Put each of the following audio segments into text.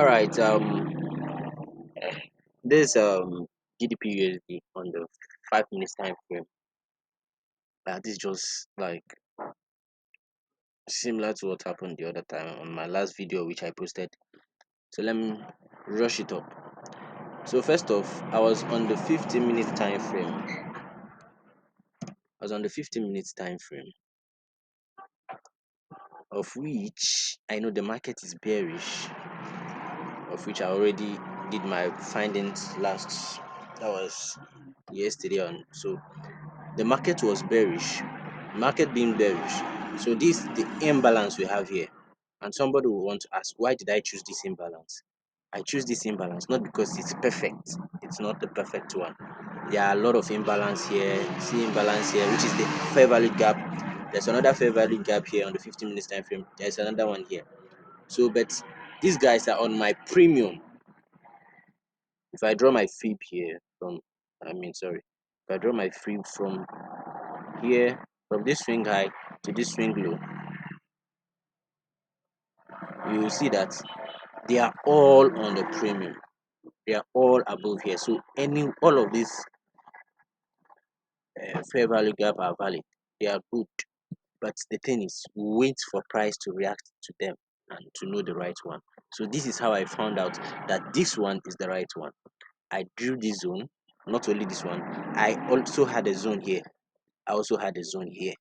All right. This GDP USD on the 5 minutes time frame. This is just like similar to what happened the other time on my last video, which I posted. So let me rush it up. So first off, I was on the 15-minute time frame. I was on the 15 minutes time frame, of which I know the market is bearish, of which I already did my findings last. That was yesterday on. So the market was bearish, market being bearish. So this the imbalance we have here, and somebody will want to ask, why did I choose this imbalance? I choose this imbalance not because it's perfect. It's not the perfect one. There are a lot of imbalance here. See imbalance here, which is the fair value gap. There's another fair value gap here on the 15 minutes time frame. There's another one here. So but these guys are on my premium. If I draw my fib here from, sorry, if I draw my fib from here, from this swing high to this swing low, you will see that they are all on the premium. They are all above here. So all of these fair value gap are valid. They are good. But the thing is, wait for price to react to them and to know the right one. So this is how I found out that this one is the right one. I drew this zone, not only this one. I also had a zone here. I also had a zone here.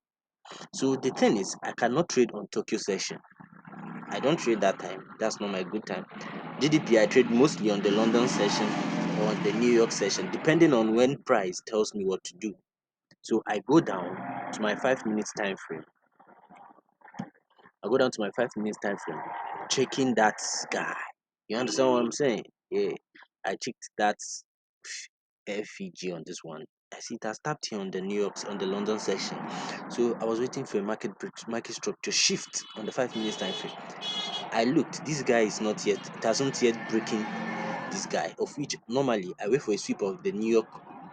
So the thing is, I cannot trade on Tokyo session. I don't trade that time. That's not my good time. GDP, I trade mostly on the London session or the New York session, depending on when price tells me what to do. So I go down to my 5 minutes time frame. I go down to my 5 minutes time frame, checking that guy. You understand what I'm saying? Yeah. I checked that FEG on this one. I see it has tapped here on the New York, on the London section. So I was waiting for a market structure shift on the 5 minutes time frame. I looked, this guy is not yet, it hasn't yet breaking this guy, of which normally I wait for a sweep of the New York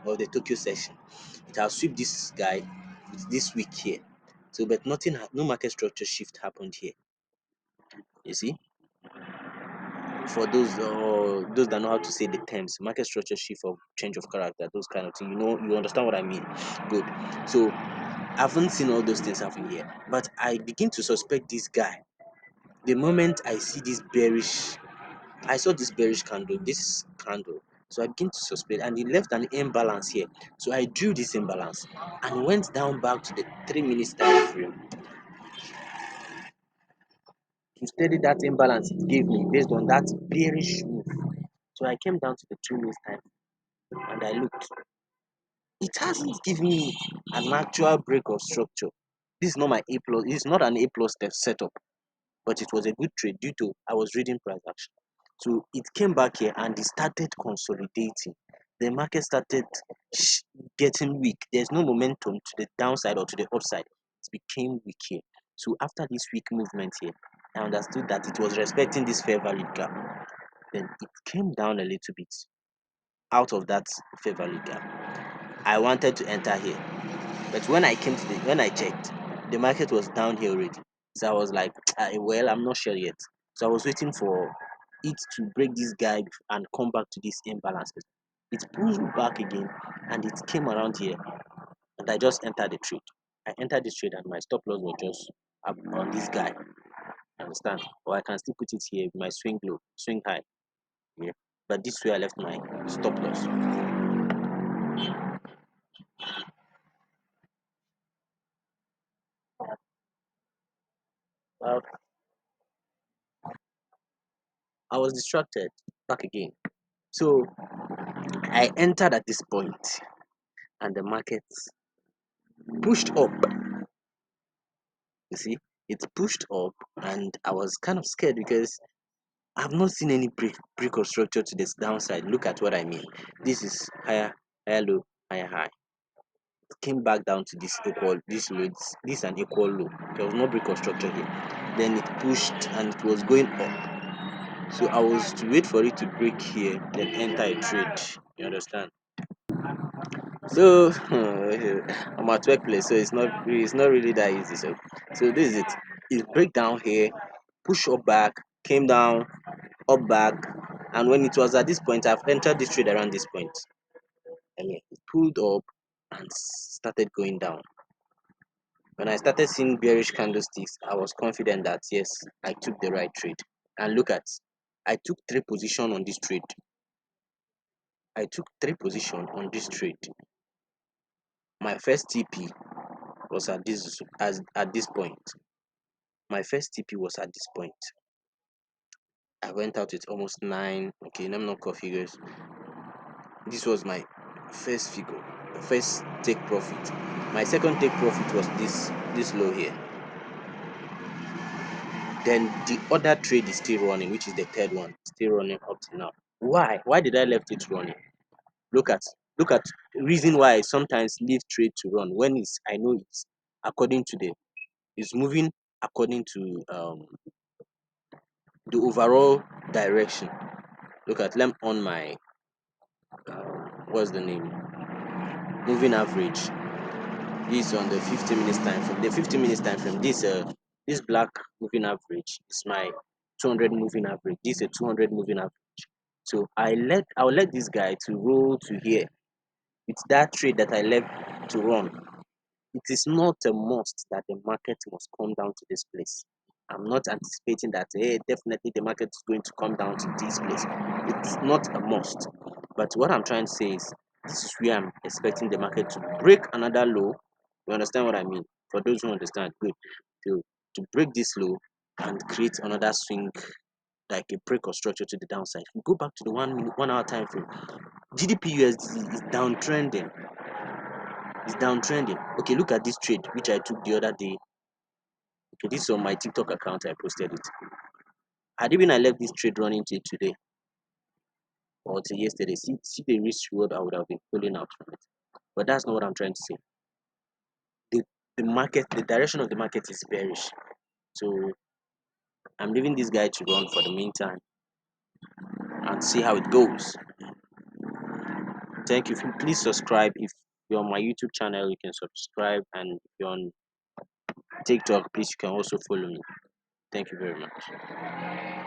or the Tokyo session. It has swept this guy with this week here. So, but nothing, no market structure shift happened here. You see, for those that know how to say the terms, market structure shift or change of character, those kind of things. You understand what I mean. Good. So, I haven't seen all those things happen here, but I begin to suspect this guy. The moment I see this bearish, I saw this bearish candle, this candle. So I begin to suspect, and he left an imbalance here. So I drew this imbalance and went down back to the 3 minutes time frame to study that imbalance it gave me based on that bearish move. So I came down to the 2 minutes time and I looked. It hasn't given me an actual break of structure. This is not my A plus. It's not an A plus setup, but it was a good trade due to I was reading price action. So it came back here and it started consolidating. The market started getting weak. There's no momentum to the downside or to the upside. It became weak here. So after this weak movement here, I understood that it was respecting this fair value gap. Then it came down a little bit out of that fair value gap. I wanted to enter here, but when I checked, the market was down here already. So I was like, well, I'm not sure yet. So I was waiting for it to break this guide and come back to this imbalance. It pulled back again and it came around here and I just entered the trade. I entered this trade and my stop loss was just up on this guy. Understand? Or I can still put it here with my swing low, swing high. Yeah. But this way I left my stop loss. Uh, I was distracted back again. So I entered at this point and the market pushed up. You see, it pushed up and I was kind of scared because I've not seen any break of structure to this downside. Look at what I mean. This is higher, higher low, higher high. It came back down to this equal, this low, this an equal low. There was no break of structure here. Then it pushed and it was going up. So I was to wait for it to break here, then enter a trade. You understand? So I'm at workplace, so it's not really that easy. So this is it. It break down here, push up back, came down, up back, and when it was at this point, I've entered this trade around this point. And it pulled up and started going down. When I started seeing bearish candlesticks, I was confident that yes, I took the right trade. And look at, I took three position on this trade. I took three position on this trade. My first TP was at this point. My first TP was at this point. I went out with almost 9. Okay, let me not call figures. This was my first figure, first take profit. My second take profit was this low here. Then the other trade is still running, which is the third one, still running up to now. Why did I left it running? Look at look at reason why I sometimes leave trade to run when it's I know it's according to it's moving according to the overall direction. Look at, let me on my what's the name, moving average. This on the 50 minutes time frame. The 50 minutes time frame, this black moving average is my 200 moving average. This is a 200 moving average. So I'll let this guy to roll to here. It's that trade that I left to run. It is not a must that the market must come down to this place. I'm not anticipating that, hey, definitely the market is going to come down to this place. It's not a must. But what I'm trying to say is, this is where I'm expecting the market to break another low. You understand what I mean? For those who understand, good. To break this low and create another swing, like a break or structure to the downside. If we go back to the 1 hour time frame, GDP USD is downtrending. It's downtrending. Okay, look at this trade which I took the other day. Okay, this is on my TikTok account. I posted it. Had even I left this trade running till today or till yesterday, see the risk reward I would have been pulling out from it. But that's not what I'm trying to say. The the direction of the market is bearish. So I'm leaving this guy to run for the meantime and see how it goes. Thank you. Please subscribe. If you're on my YouTube channel, you can subscribe, and if you're on TikTok, please you can also follow me. Thank you very much.